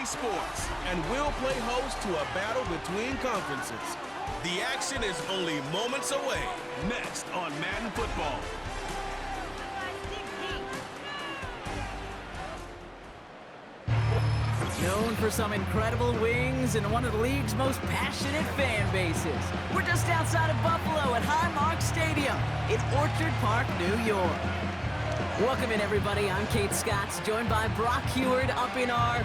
EA Sports, and we'll play host to a battle between conferences. The action is only moments away. Next on Madden Football. Known for some incredible wings and one of the league's most passionate fan bases. We're just outside of Buffalo at Highmark Stadium in Orchard Park, New York. Welcome in, everybody. I'm Kate Scotts, joined by Brock Heward up in our,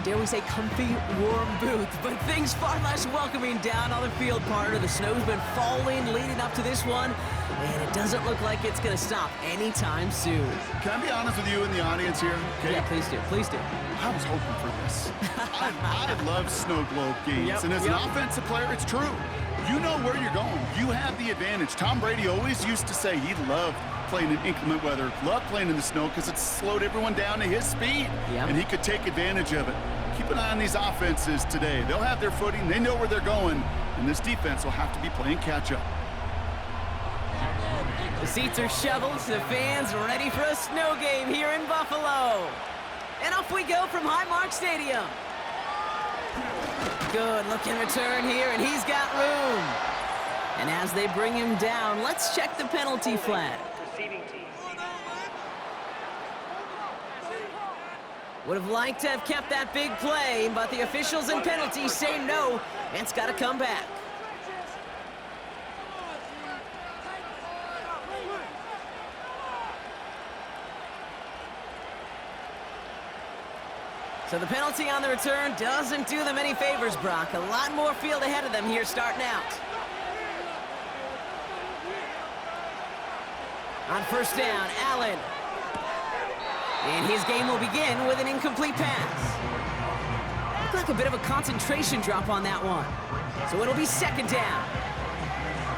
dare we say, comfy, warm booth. But things far less welcoming down on the field part of the snow's been falling leading up to this one, and it doesn't look like it's going to stop anytime soon. Can I be honest with you in the audience here? Kate? Yeah, please do. Please do. I was hoping for this. I love snow globe games, and as an offensive player, it's true. You know where you're going. You have the advantage. Tom Brady always used to say he loved playing in inclement weather, loved playing in the snow because it slowed everyone down to his speed, and he could take advantage of it. Keep an eye on these offenses today. They'll have their footing. They know where they're going, and this defense will have to be playing catch-up. The seats are shoveled, the fans ready for a snow game here in Buffalo. And off we go from Highmark Stadium. Good looking return here, and he's got room. And as they bring him down, let's check the penalty flag. Would have liked to have kept that big play, but the officials and penalties say no, and it's got to come back. So the penalty on the return doesn't do them any favors, Brock. A lot more field ahead of them here starting out. On first down, Allen. And his game will begin with an incomplete pass. Looked like a bit of a concentration drop on that one. So it'll be second down.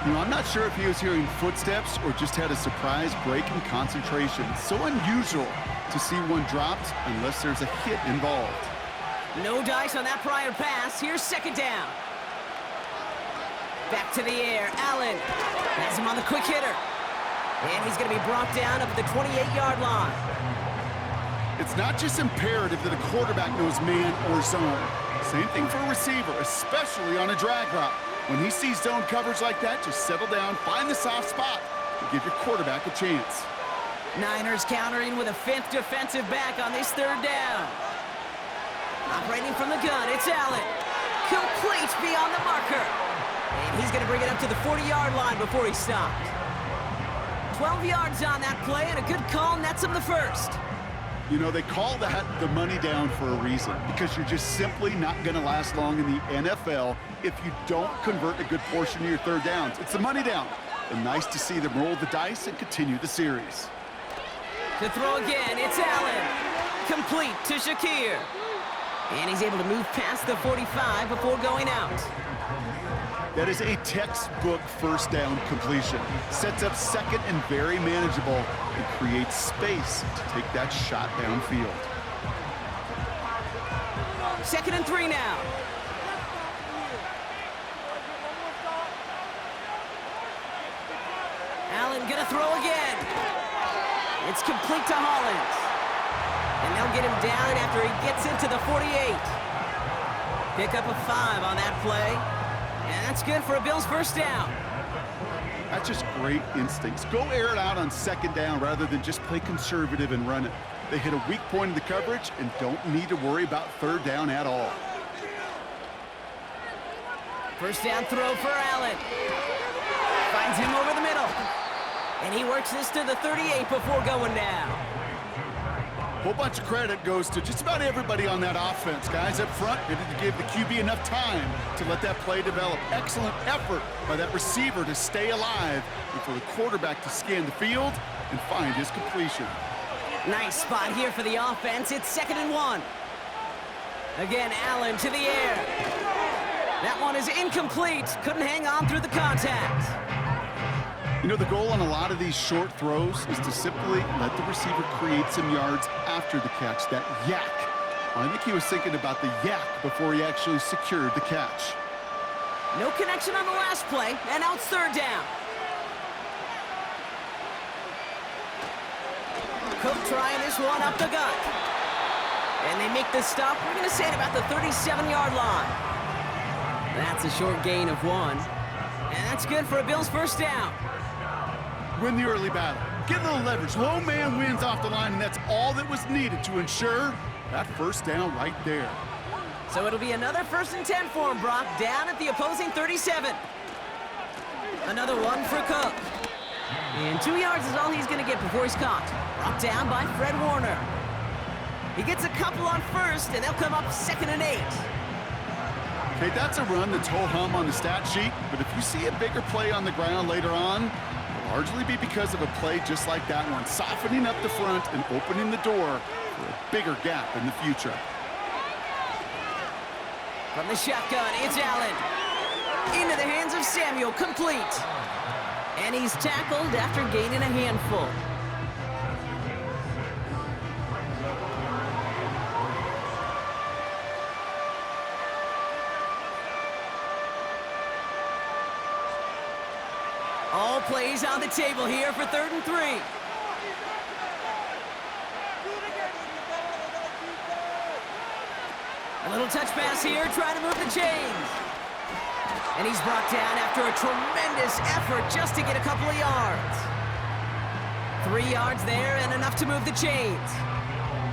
You know, I'm not sure if he was hearing footsteps or just had a surprise break in concentration. So unusual to see one dropped unless there's a hit involved. No dice on that prior pass. Here's second down. Back to the air. Allen has him on the quick hitter. And he's going to be brought down up at the 28-yard line. It's not just imperative that a quarterback knows man or zone. Same thing for a receiver, especially on a drag route. When he sees zone coverage like that, just settle down, find the soft spot, and give your quarterback a chance. Niners countering with a fifth defensive back on this third down. Operating from the gun, it's Allen. Complete beyond the marker. And he's going to bring it up to the 40-yard line before he stopped. 12 yards on that play, and a good call nets him the first. You know, they call that the money down for a reason, because you're just simply not going to last long in the NFL if you don't convert a good portion of your third downs. It's the money down. And nice to see them roll the dice and continue the series. To throw again, it's Allen. Complete to Shakir. And he's able to move past the 45 before going out. That is a textbook first down completion. Sets up second and very manageable and creates space to take that shot downfield. Second and 3 now. Allen gonna throw again. It's complete to Hollins. And they'll get him down after he gets into the 48. Pick up a 5 on that play. And that's good for a Bills first down. That's just great instincts. Go air it out on second down rather than just play conservative and run it. They hit a weak point in the coverage and don't need to worry about third down at all. First down throw for Allen. Finds him over the middle. And he works this to the 38 before going down. Whole bunch of credit goes to just about everybody on that offense. Guys up front needed to give the QB enough time to let that play develop. Excellent effort by that receiver to stay alive and for the quarterback to scan the field and find his completion. Nice spot here for the offense. It's second and 1. Again, Allen to the air. That one is incomplete. Couldn't hang on through the contact. You know, the goal on a lot of these short throws is to simply let the receiver create some yards after the catch, that yak. I think he was thinking about the yak before he actually secured the catch. No connection on the last play, and now it's third down. Cook trying this one up the gut. And they make the stop, we're going to say, at about the 37-yard line. That's a short gain of 1. And that's good for a Bills first down. Win the early battle. Get a little leverage. Low man wins off the line, and that's all that was needed to ensure that first down right there. So it'll be another 1st and 10 for him, Brock, down at the opposing 37. Another one for Cook. And 2 yards is all he's going to get before he's caught. Brought down by Fred Warner. He gets a couple on first, and they'll come up 2nd and 8. Okay, that's a run that's ho-hum on the stat sheet, but if you see a bigger play on the ground later on, it'll largely be because of a play just like that one, softening up the front and opening the door for a bigger gap in the future. From the shotgun, it's Allen. Into the hands of Samuel, complete. And he's tackled after gaining a handful. All plays on the table here for 3rd and 3. A little touch pass here, trying to move the chains. And he's brought down after a tremendous effort just to get a couple of yards. 3 yards there and enough to move the chains.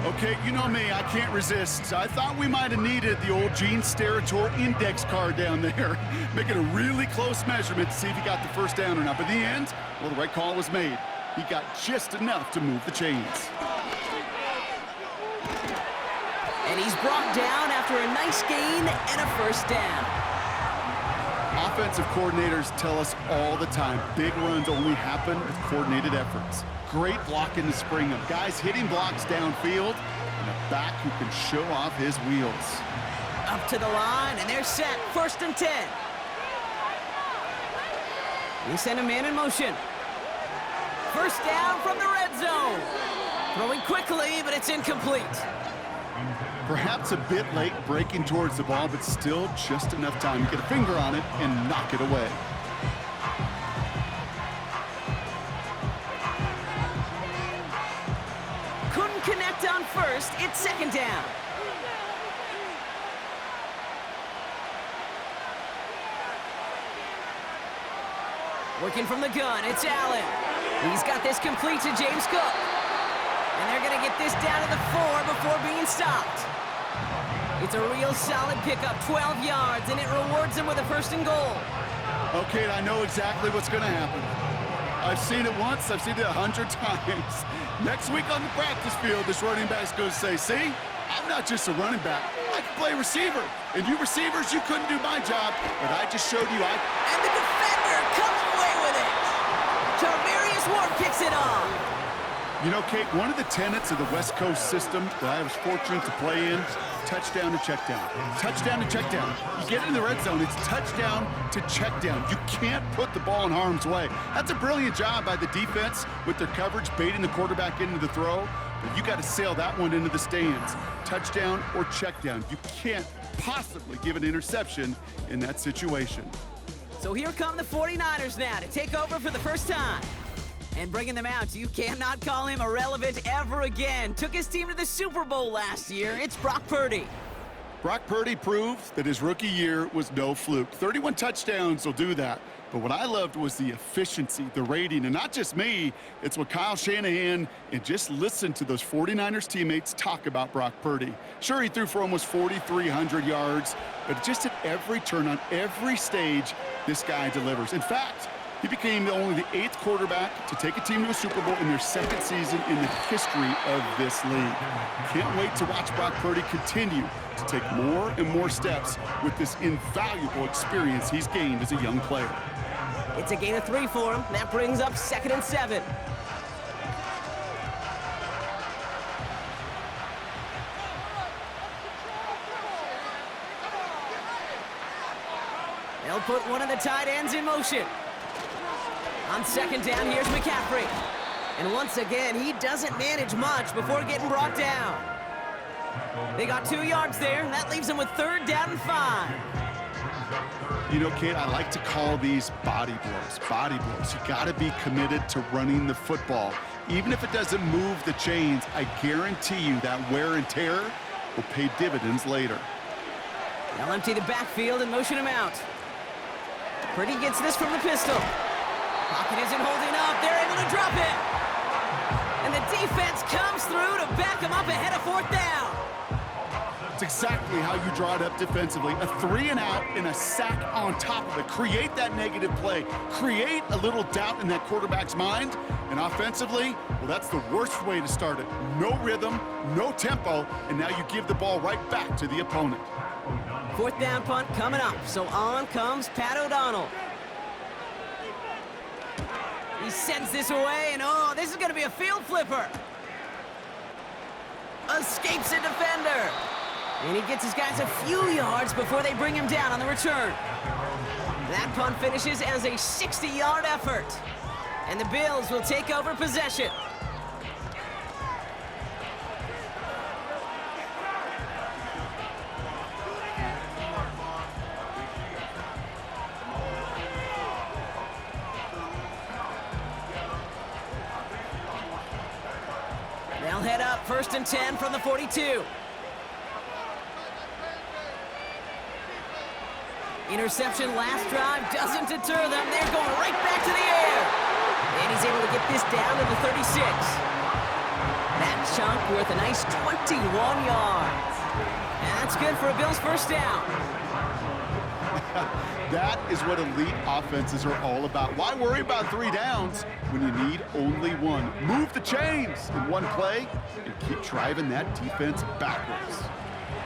Okay, you know me, I can't resist. I thought we might have needed the old Gene Steratore index card down there. Making a really close measurement to see if he got the first down or not. But in the end, well, the right call was made. He got just enough to move the chains. And he's brought down after a nice gain and a first down. Offensive coordinators tell us all the time, big runs only happen with coordinated efforts. Great block in the spring of guys hitting blocks downfield and a back who can show off his wheels. Up to the line, and they're set. 1st and 10. We send a man in motion. First down from the red zone. Throwing quickly, but it's incomplete. Perhaps a bit late breaking towards the ball, but still just enough time to get a finger on it and knock it away. Couldn't connect on first. It's 2nd down. Working from the gun, it's Allen. He's got this complete to James Cook. And they're going to get this down to the 4 before being stopped. It's a real solid pickup, 12 yards, and it rewards him with a 1st and goal. Okay, I know exactly what's going to happen. I've seen it once, I've seen it 100 times. Next week on the practice field, this running back's going to say, see, I'm not just a running back, I can play receiver. And you receivers, you couldn't do my job, but I just showed you I... And the defender comes away with it. Tarvarius Ward kicks it off. You know, Kate, one of the tenets of the West Coast system that I was fortunate to play in, touchdown to check down. Touchdown to check down. You get in the red zone, it's touchdown to check down. You can't put the ball in harm's way. That's a brilliant job by the defense with their coverage, baiting the quarterback into the throw. But you got to sail that one into the stands. Touchdown or check down. You can't possibly give an interception in that situation. So here come the 49ers now to take over for the first time. And bringing them out, you cannot call him irrelevant ever again. Took his team to the Super Bowl last year. It's Brock Purdy. Brock Purdy proved that his rookie year was no fluke. 31 touchdowns will do that. But what I loved was the efficiency, the rating, and not just me, it's what Kyle Shanahan, and just listen to those 49ers teammates talk about Brock Purdy. Sure, he threw for almost 4,300 yards, but just at every turn, on every stage, this guy delivers. In fact, he became only the 8th quarterback to take a team to a Super Bowl in their 2nd season in the history of this league. Can't wait to watch Brock Purdy continue to take more and more steps with this invaluable experience he's gained as a young player. It's a gain of 3 for him. That brings up 2nd and 7. They'll put one of the tight ends in motion. On 2nd down, here's McCaffrey. And once again, he doesn't manage much before getting brought down. They got 2 yards there, and that leaves them with 3rd down and 5. You know, Kate, I like to call these body blows. Body blows. You got to be committed to running the football. Even if it doesn't move the chains, I guarantee you that wear and tear will pay dividends later. They'll empty the backfield and motion him out. Pretty gets this from the pistol. Pocket isn't holding up. They're able to drop it. And the defense comes through to back him up ahead of 4th down. It's exactly how you draw it up defensively. A 3 and out and a sack on top of it. Create that negative play. Create a little doubt in that quarterback's mind. And offensively, well, that's the worst way to start it. No rhythm, no tempo, and now you give the ball right back to the opponent. 4th down punt coming up, so on comes Pat O'Donnell. He sends this away, and oh, this is going to be a field flipper. Escapes a defender. And he gets his guys a few yards before they bring him down on the return. That punt finishes as a 60-yard effort. And the Bills will take over possession. They'll head up 1st and 10 from the 42. Interception last drive doesn't deter them. They're going right back to the air. And he's able to get this down to the 36. That chunk worth a nice 21 yards. And that's good for a Bills 1st down. That is what elite offenses are all about. Why worry about 3 downs when you need only 1? Move the chains in one play and keep driving that defense backwards.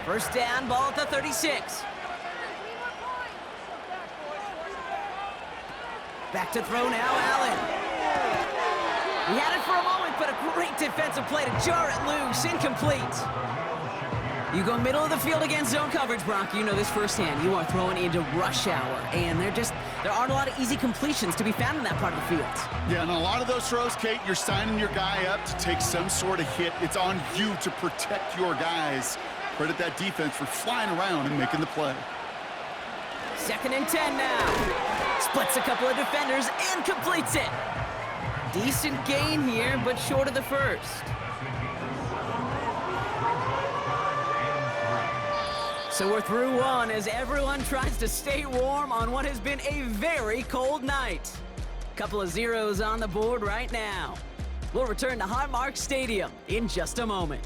1st down, ball at the 36. Back to throw now, Allen. He had it for a moment, but a great defensive play to jar it loose. Incomplete. You go middle of the field against zone coverage, Brock. You know this firsthand. You are throwing into rush hour, and there aren't a lot of easy completions to be found in that part of the field. Yeah, and a lot of those throws, Kate, you're signing your guy up to take some sort of hit. It's on you to protect your guys. Credit that defense for flying around and making the play. 2nd and 10 now. Splits a couple of defenders and completes it. Decent gain here, but short of the 1st. So we're through 1 as everyone tries to stay warm on what has been a very cold night. Couple of zeros on the board right now. We'll return to Highmark Stadium in just a moment.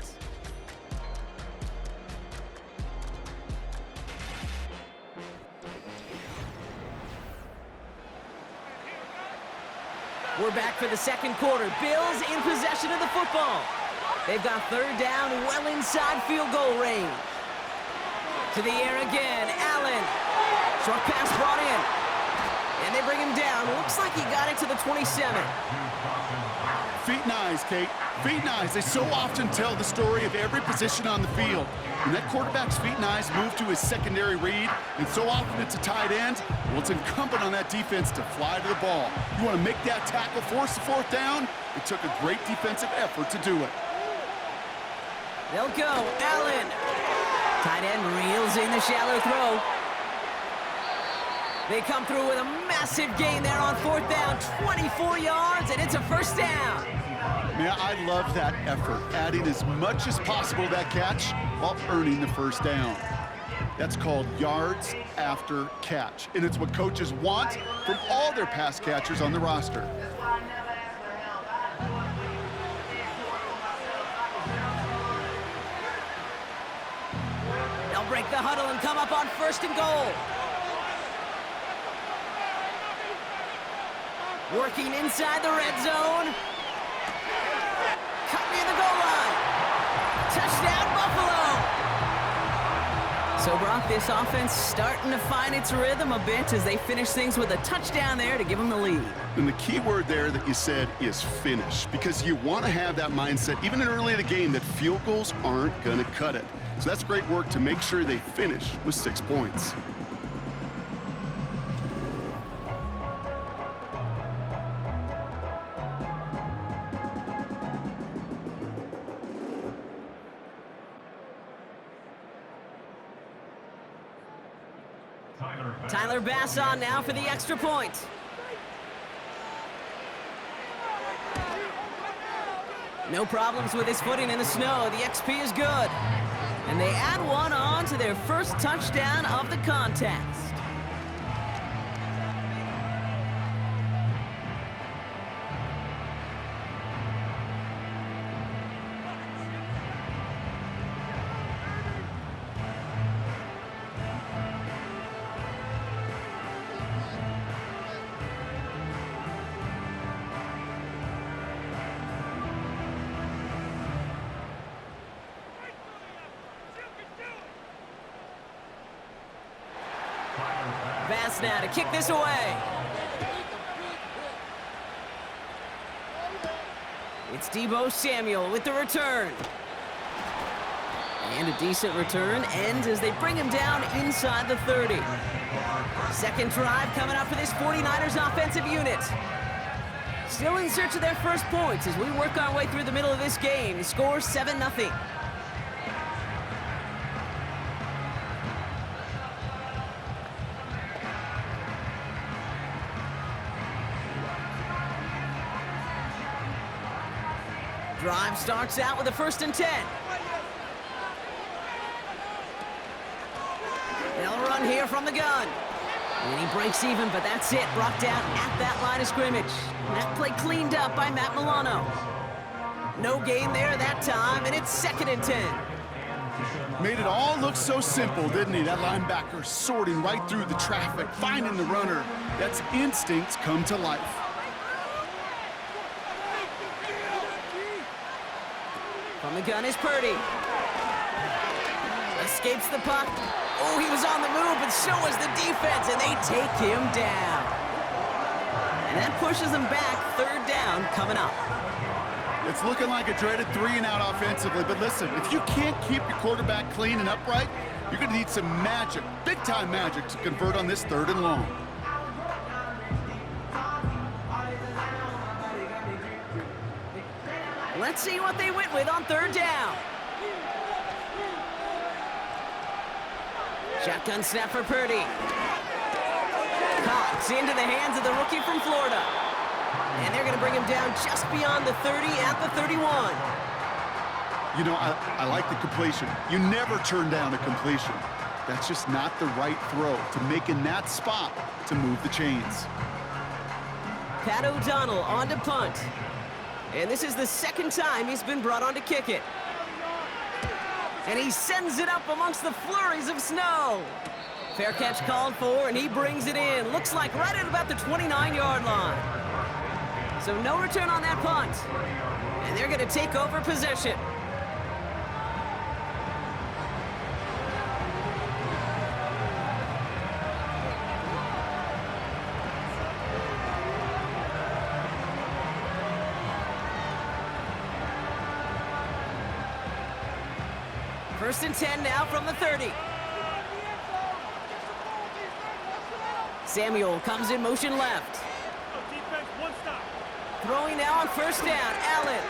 We're back for the 2nd quarter. Bills in possession of the football. They've got 3rd down, well inside field goal range. To the air again, Allen. Short pass brought in. And they bring him down. Looks like he got it to the 27. Feet and eyes, Kate. Feet and eyes. They so often tell the story of every position on the field. When that quarterback's feet and eyes move to his secondary read, and so often it's a tight end, well, it's incumbent on that defense to fly to the ball. You want to make that tackle, force the 4th down? It took a great defensive effort to do it. They'll go. Allen. Tight end reels in the shallow throw. They come through with a massive gain there on 4th down. 24 yards, and it's a 1st down. Man, I love that effort, adding as much as possible to that catch while earning the 1st down. That's called yards after catch, and it's what coaches want from all their pass catchers on the roster. They'll break the huddle and come up on 1st and goal. Working inside the red zone. Cut near the goal line. Touchdown, Buffalo. So, Brock, this offense starting to find its rhythm a bit as they finish things with a touchdown there to give them the lead. And the key word there that you said is finish, because you want to have that mindset, even in early in the game, that field goals aren't going to cut it. So that's great work to make sure they finish with 6 points. Tyler Bass on now for the extra point. No problems with his footing in the snow. The XP is good. And they add one on to their first touchdown of the contest. Pass now to kick this away. It's Deebo Samuel with the return. And a decent return ends as they bring him down inside the 30. Second drive coming up for this 49ers offensive unit. Still in search of their first points as we work our way through the middle of this game. The score 7-0. Drive starts out with a 1st and 10. They'll run here from the gun. And he breaks even, but that's it. Brought down at that line of scrimmage. And that play cleaned up by Matt Milano. No gain there that time, and it's 2nd and 10. Made it all look so simple, didn't he? That linebacker sorting right through the traffic, finding the runner. That's instincts come to life. From the gun is Purdy. Escapes the puck. Oh, he was on the move, but so was the defense, and they take him down. And that pushes them back. 3rd down coming up. It's looking like a dreaded 3-and-out offensively, but listen, if you can't keep your quarterback clean and upright, you're going to need some magic, big-time magic, to convert on this 3rd and long. Let's see what they went with on 3rd down. Shotgun snap for Purdy. Caught into the hands of the rookie from Florida. And they're going to bring him down just beyond the 30 at the 31. You know, I like the completion. You never turn down a completion. That's just not the right throw to make in that spot to move the chains. Pat O'Donnell on to punt. And this is the 2nd time he's been brought on to kick it. And he sends it up amongst the flurries of snow. Fair catch called for, and he brings it in. Looks like right at about the 29-yard line. So no return on that punt. And they're going to take over possession. First and 10 now from the 30. Samuel comes in motion left. Throwing now on 1st down, Allen.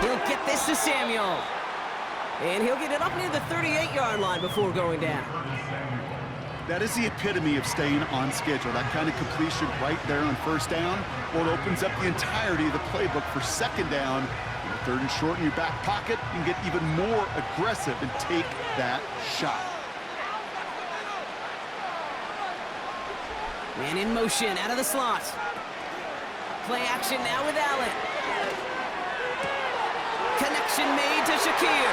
He'll get this to Samuel. And he'll get it up near the 38-yard line before going down. That is the epitome of staying on schedule. That kind of completion right there on 1st down. Well, it opens up the entirety of the playbook for 2nd down. 3rd and short in your back pocket, you can get even more aggressive and take that shot. Man in motion out of the slot. Play action now with Allen. Connection made to Shakir.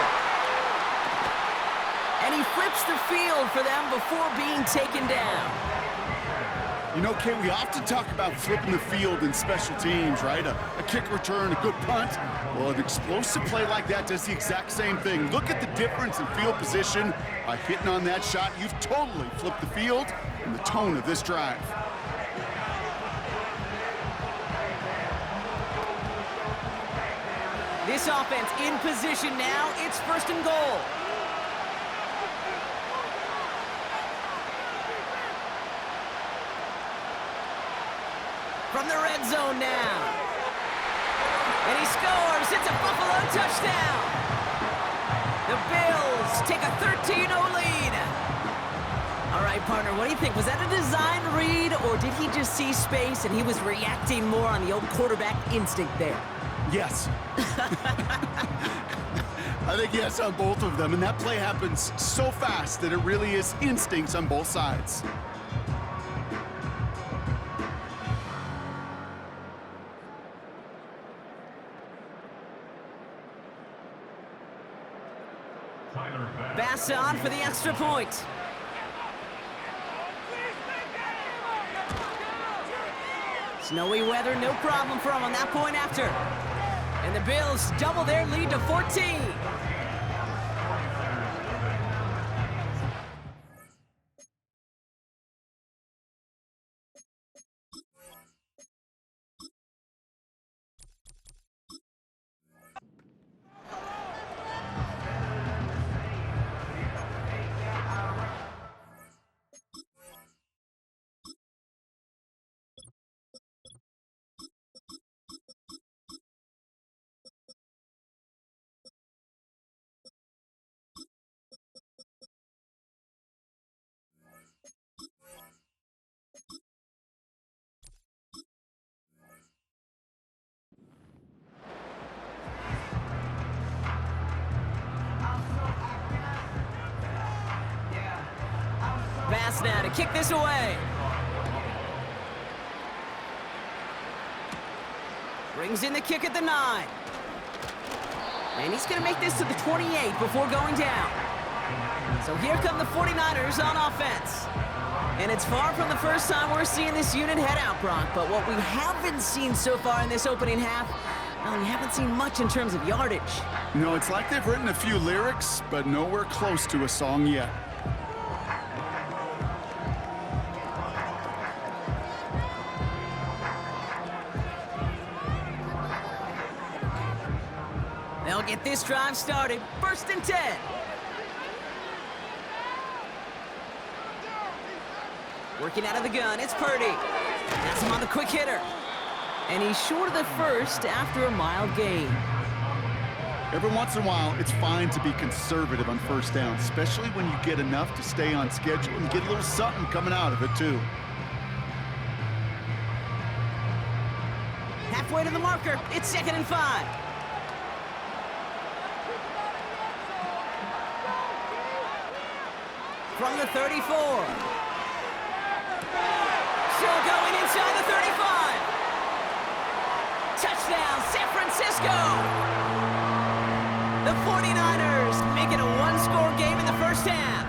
And he flips the field for them before being taken down. You know, Kay, we often talk about flipping the field in special teams, right? A kick return, a good punt. Well, an explosive play like that does the exact same thing. Look at the difference in field position. By hitting on that shot, you've totally flipped the field and the tone of this drive. This offense in position now. It's 1st and goal. From the red zone now. And he scores. It's a Buffalo touchdown. The Bills take a 13-0 lead. All right, partner, what do you think? Was that a design read, or did he just see space and he was reacting more on the old quarterback instinct there? Yes. I think yes on both of them, and that play happens so fast that it really is instincts on both sides. Bass on for the extra point. Snowy weather, no problem for him on that point after. And the Bills double their lead to 14. Bass now to kick this away. Brings in the kick at the 9. And he's going to make this to the 28 before going down. So here come the 49ers on offense. And it's far from the first time we're seeing this unit head out, Brock. But what we haven't seen so far in this opening half, well, we haven't seen much in terms of yardage. No, it's like they've written a few lyrics, but nowhere close to a song yet. They'll get this drive started. 1st and 10. Working out of the gun, it's Purdy. That's him on the quick hitter. And he's short of the first after a mild gain. Every once in a while, it's fine to be conservative on 1st down, especially when you get enough to stay on schedule and get a little something coming out of it, too. Halfway to the marker, it's 2nd and 5. From the 34. Still going inside the 35. Touchdown, San Francisco! The 49ers make it a one-score game in the first half.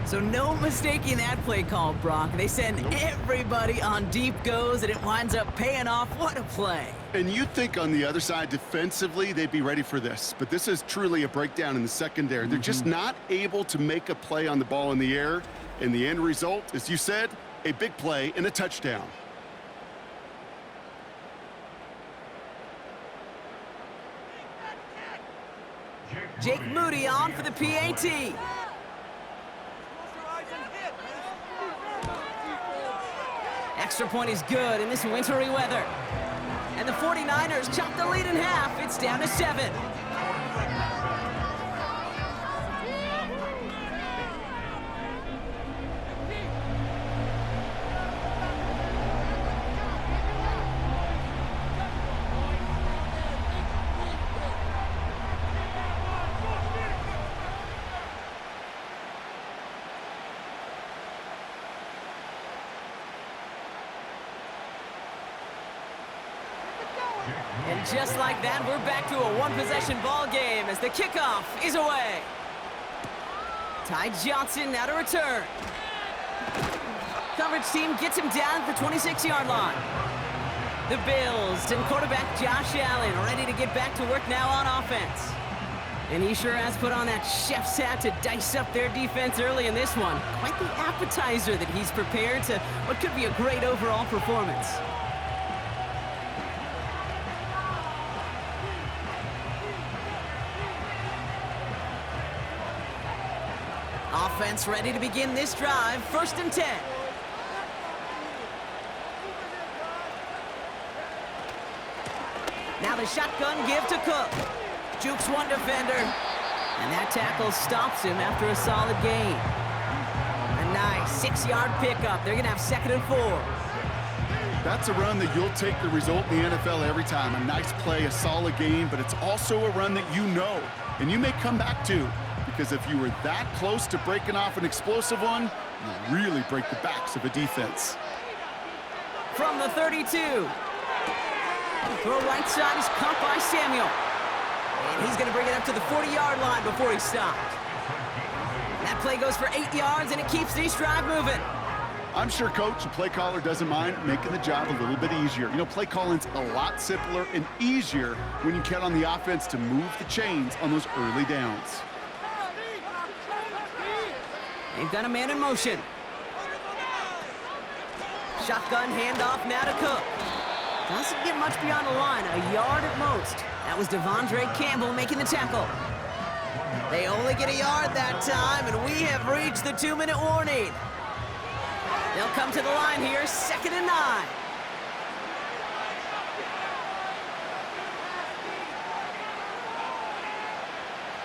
So no mistaking that play call, Brock. They send everybody on deep goes, and it winds up paying off. What a play. And you'd think on the other side, defensively, they'd be ready for this. But this is truly a breakdown in the secondary. They're just not able to make a play on the ball in the air. And the end result, as you said, a big play and a touchdown. Jake Moody on for the PAT. Extra point is good in this wintry weather. And the 49ers chop the lead in half. It's down to 7. And just like that, we're back to a one-possession ball game as the kickoff is away. Ty Johnson now to return. Coverage team gets him down at the 26-yard line. The Bills and quarterback Josh Allen ready to get back to work now on offense. And he sure has put on that chef's hat to dice up their defense early in this one. Quite the appetizer that he's prepared to what could be a great overall performance. Offense ready to begin this drive. 1st and 10. Now the shotgun give to Cook. Jukes one defender. And that tackle stops him after a solid gain. A nice 6-yard pickup. They're going to have 2nd and 4. That's a run that you'll take the result in the NFL every time. A nice play, a solid game, but it's also a run that you know and you may come back to, because if you were that close to breaking off an explosive one, you really break the backs of a defense. From the 32. Throw right side is caught by Samuel. And he's going to bring it up to the 40-yard line before he stopped. That play goes for 8 yards, and it keeps this drive moving. I'm sure coach and play caller doesn't mind making the job a little bit easier. You know, play calling's a lot simpler and easier when you count on the offense to move the chains on those early downs. They've got a man in motion. Shotgun handoff now to Cook. Doesn't get much beyond the line, a yard at most. That was Devondre Campbell making the tackle. They only get a yard that time, and we have reached the 2-minute warning. They'll come to the line here, 2nd and 9.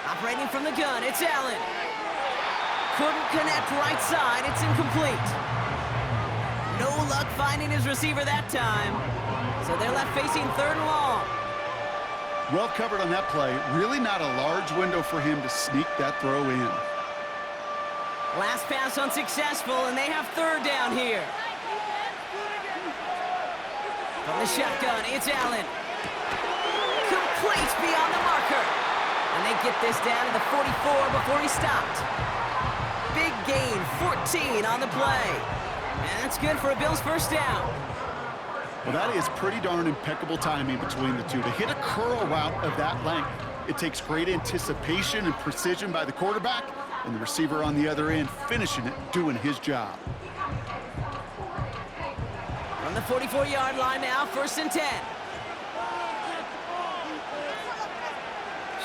Operating from the gun, it's Allen. Couldn't connect right side, it's incomplete. No luck finding his receiver that time. So they're left facing 3rd and long. Well covered on that play. Really not a large window for him to sneak that throw in. Last pass unsuccessful, and they have 3rd down here. From the shotgun, it's Allen. Complete beyond the marker. And they get this down to the 44 before he stopped. Big gain, 14 on the play. And that's good for a Bills 1st down. Well, that is pretty darn impeccable timing between the two. To hit a curl route of that length, it takes great anticipation and precision by the quarterback, and the receiver on the other end finishing it, doing his job. From the 44-yard line now, 1st and 10.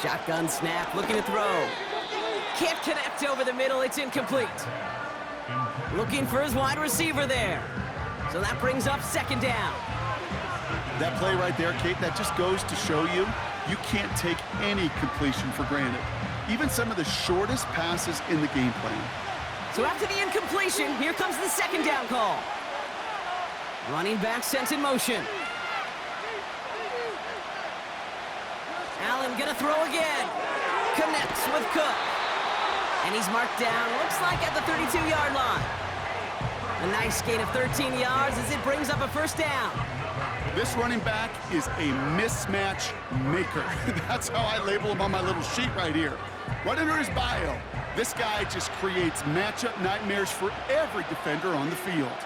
Shotgun snap, looking to throw. Can't connect over the middle, it's incomplete. Looking for his wide receiver there. So that brings up 2nd down. That play right there, Kate, that just goes to show you, you can't take any completion for granted. Even some of the shortest passes in the game plan. So after the incompletion, here comes the 2nd down call. Running back sent in motion. Allen gonna throw again. Connects with Cook. And he's marked down, looks like at the 32-yard line. A nice gain of 13 yards as it brings up a 1st down. This running back is a mismatch maker. That's how I label him on my little sheet right here. Right under his bio, this guy just creates matchup nightmares for every defender on the field.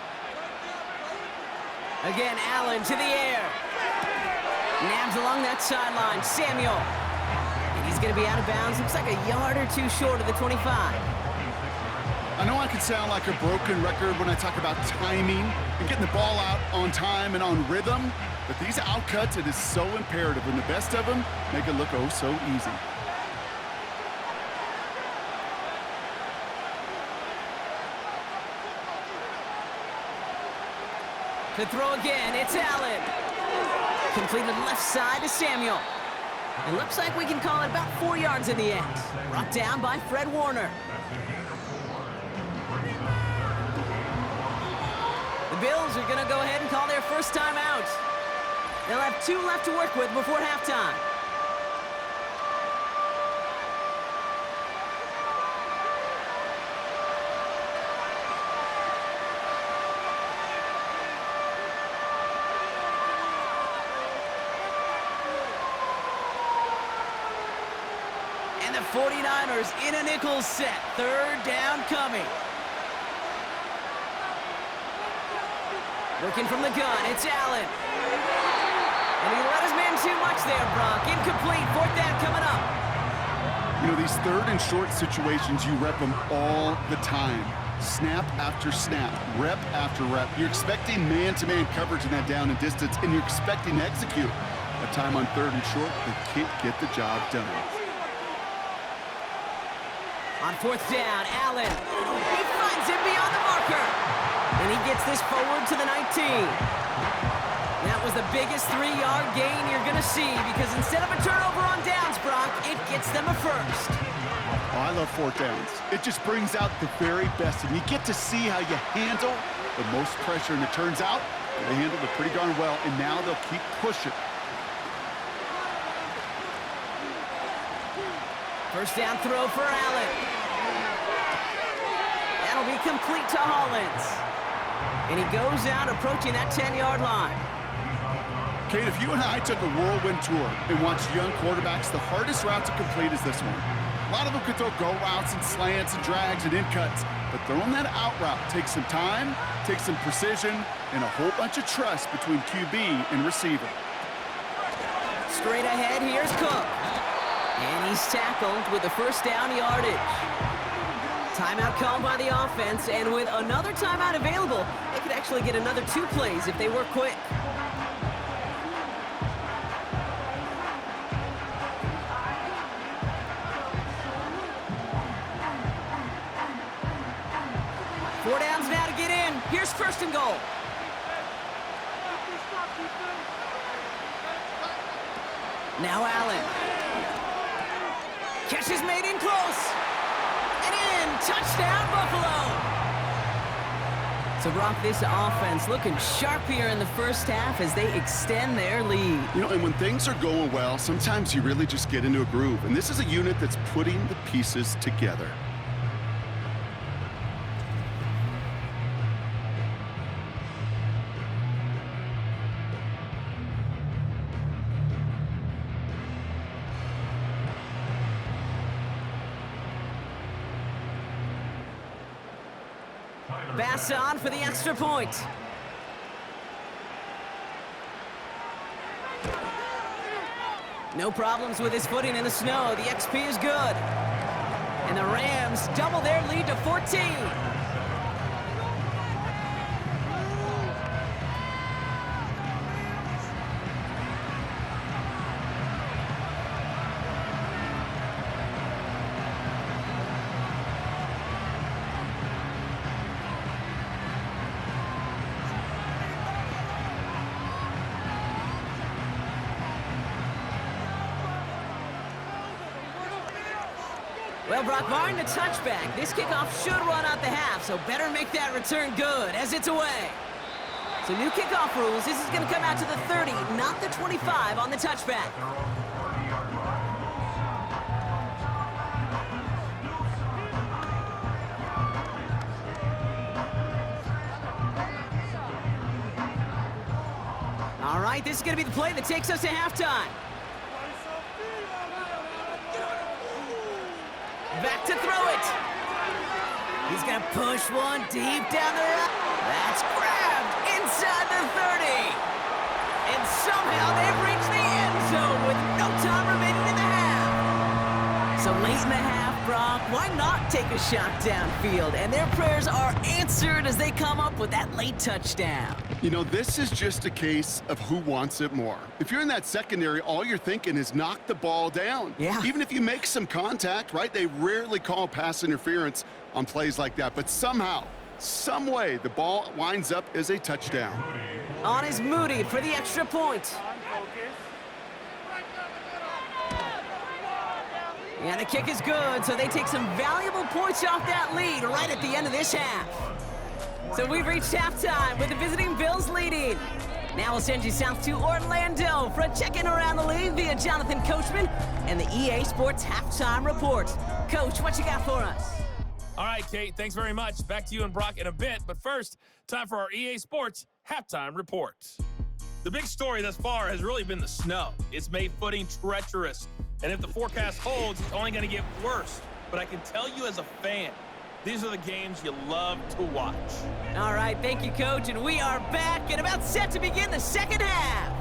Again, Allen to the air. Nabs along that sideline, Samuel. And he's going to be out of bounds. Looks like a yard or 2 short of the 25. I know I can sound like a broken record when I talk about timing and getting the ball out on time and on rhythm, but these outcuts, it is so imperative, and the best of them make it look oh so easy. To throw again, it's Allen. Completed left side to Samuel. It looks like we can call it about 4 yards in the end. Brought down by Fred Warner. The Bills are going to go ahead and call their 1st time out. They'll have 2 left to work with before halftime. And the 49ers in a nickel set. 3rd down coming. Looking from the gun, it's Allen. And he let his man too much there, Brock. Incomplete, 4th down coming up. You know, these 3rd and short situations, you rep them all the time. Snap after snap, rep after rep. You're expecting man-to-man coverage in that down and distance, and you're expecting to execute. But time on 3rd and short, they can't get the job done. On 4th down, Allen. He finds him beyond the marker. And he gets this forward to the 19. That was the biggest 3-yard gain you're going to see, because instead of a turnover on downs, Brock, it gets them a 1st. Oh, I love 4th downs. It just brings out the very best, and you get to see how you handle the most pressure, and it turns out They handled it pretty darn well, and now they'll keep pushing. First down throw for Allen. That'll be complete to Hollins. And he goes out approaching that 10-yard line. Kate, if you and I took a whirlwind tour and watched young quarterbacks, the hardest route to complete is this one. A lot of them could throw go routes and slants and drags and in cuts, but throwing that out route takes some time, takes some precision, and a whole bunch of trust between QB and receiver. Straight ahead, here's Cook. And he's tackled with the first down yardage. Timeout called by the offense, and with another timeout available, they could actually get another 2 plays if they work quick. Four downs now to get in. Here's first and goal. Now Allen. Catch is made in close. And in. Touchdown, Buffalo. So, Brock, this offense looking sharp here in the first half as they extend their lead. You know, and when things are going well, sometimes you really just get into a groove. And this is a unit that's putting the pieces together. Bass on for the extra point. No problems with his footing in the snow. The XP is good. And the Rams double their lead to 14. Well, Brock, barring the touchback, this kickoff should run out the half, so better make that return good as it's away. So new kickoff rules, this is going to come out to the 30, not the 25 on the touchback. All right, this is going to be the play that takes us to halftime. Back to throw it. He's going to push one deep down the road. That's grabbed inside the 30. And somehow they've reached the end zone with no time remaining in the half. So late in the half, Brock, why not take a shot downfield? And their prayers are answered as they come up with that late touchdown. You know, this is just a case of who wants it more. If you're in that secondary, all you're thinking is knock the ball down. Yeah. Even if you make some contact, right? They rarely call pass interference on plays like that. But somehow, some way, the ball winds up as a touchdown. On is Moody for the extra point. And the kick is good, so they take some valuable points off that lead right at the end of this half. So we've reached halftime with the visiting Bills leading. Now we'll send you south to Orlando for a check-in around the league via Jonathan Coachman and the EA Sports Halftime Report. Coach, what you got for us? All right, Kate, thanks very much. Back to you and Brock in a bit. But first, time for our EA Sports Halftime Report. The big story thus far has really been the snow. It's made footing treacherous. And if the forecast holds, it's only going to get worse. But I can tell you as a fan, these are the games you love to watch. All right, thank you, Coach. And we are back and about set to begin the second half.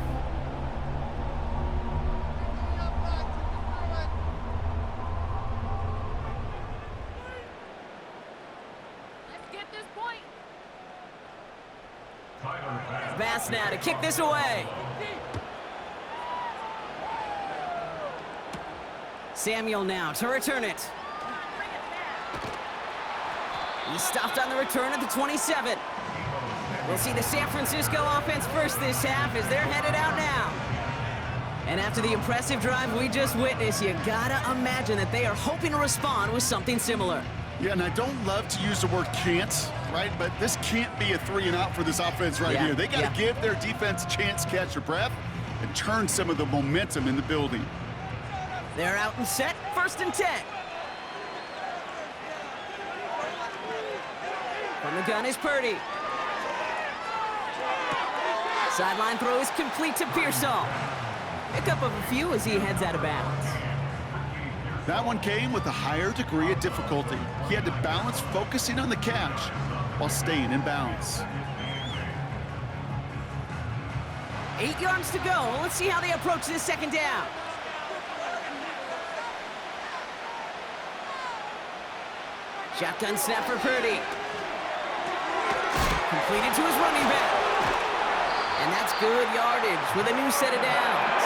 Let's get this point. Bass now to kick this away. Samuel now to return it. He's stopped on the return at the 27. We'll see the San Francisco offense first this half as they're headed out now. And after the impressive drive we just witnessed, you gotta imagine that they are hoping to respond with something similar. Yeah, and I don't love to use the word can't, right? But this can't be a 3-and-out for this offense right here. They got to give their defense a chance to catch their breath and turn some of the momentum in the building. They're out and set, 1st and 10. From the gun is Purdy. Sideline throw is complete to Pearsall. Pickup of a few as he heads out of bounds. That one came with a higher degree of difficulty. He had to balance focusing on the catch while staying in bounds. 8 yards to go. Let's see how they approach this 2nd down. Shotgun snap for Purdy. Completed to his running back. And that's good yardage with a new set of downs.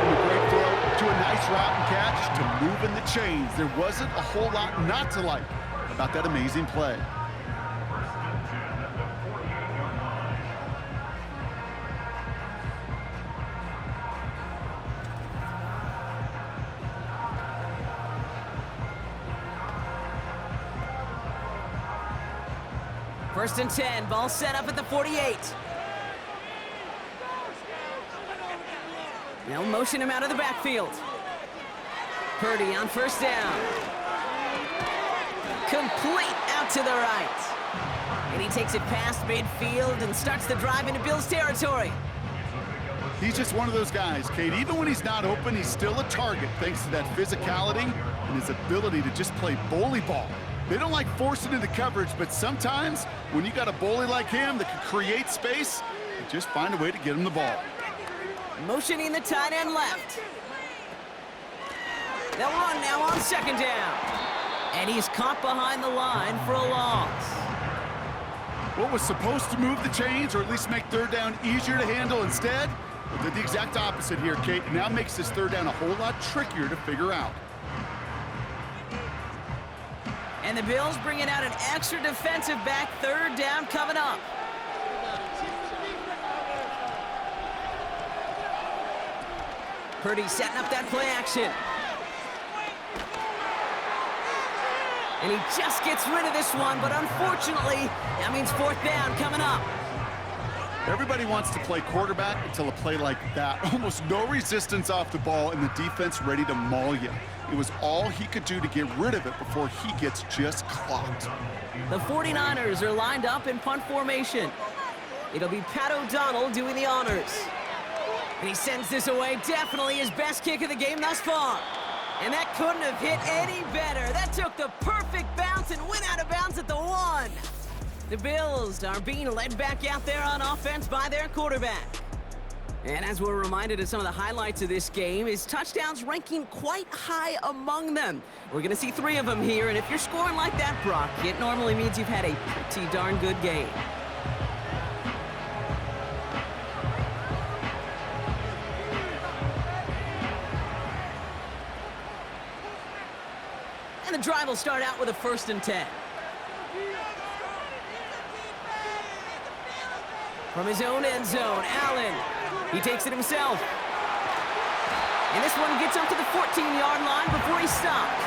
From a great throw to a nice route and catch to moving the chains. There wasn't a whole lot not to like about that amazing play. First and 10, ball set up at the 48. They'll motion him out of the backfield. Purdy on 1st down. Complete out to the right. And he takes it past midfield and starts the drive into Bills territory. He's just one of those guys, Kate. Even when he's not open, he's still a target thanks to that physicality and his ability to just play bully ball. They don't like forcing into coverage, but sometimes when you got a bully like him that can create space, you just find a way to get him the ball. Motioning the tight end left. They'll run now on 2nd down. And he's caught behind the line for a loss. What was supposed to move the chains, or at least make 3rd down easier to handle instead, did the exact opposite here, Kate. It now makes this 3rd down a whole lot trickier to figure out. And the Bills bringing out an extra defensive back, 3rd down coming up. Purdy setting up that play action. And he just gets rid of this one, but unfortunately, that means 4th down coming up. Everybody wants to play quarterback until a play like that. Almost no resistance off the ball and the defense ready to maul you. It was all he could do to get rid of it before he gets just clocked. The 49ers are lined up in punt formation. It'll be Pat O'Donnell doing the honors. And he sends this away, definitely his best kick of the game thus far. And that couldn't have hit any better. That took the perfect bounce and went out of bounds at the 1. The Bills are being led back out there on offense by their quarterback. And as we're reminded of some of the highlights of this game, his touchdowns ranking quite high among them. We're going to see 3 of them here, and if you're scoring like that, Brock, it normally means you've had a pretty darn good game. And the drive will start out with a 1st and 10. From his own end zone, Allen. He takes it himself. And this one gets up to the 14-yard line before he's stopped.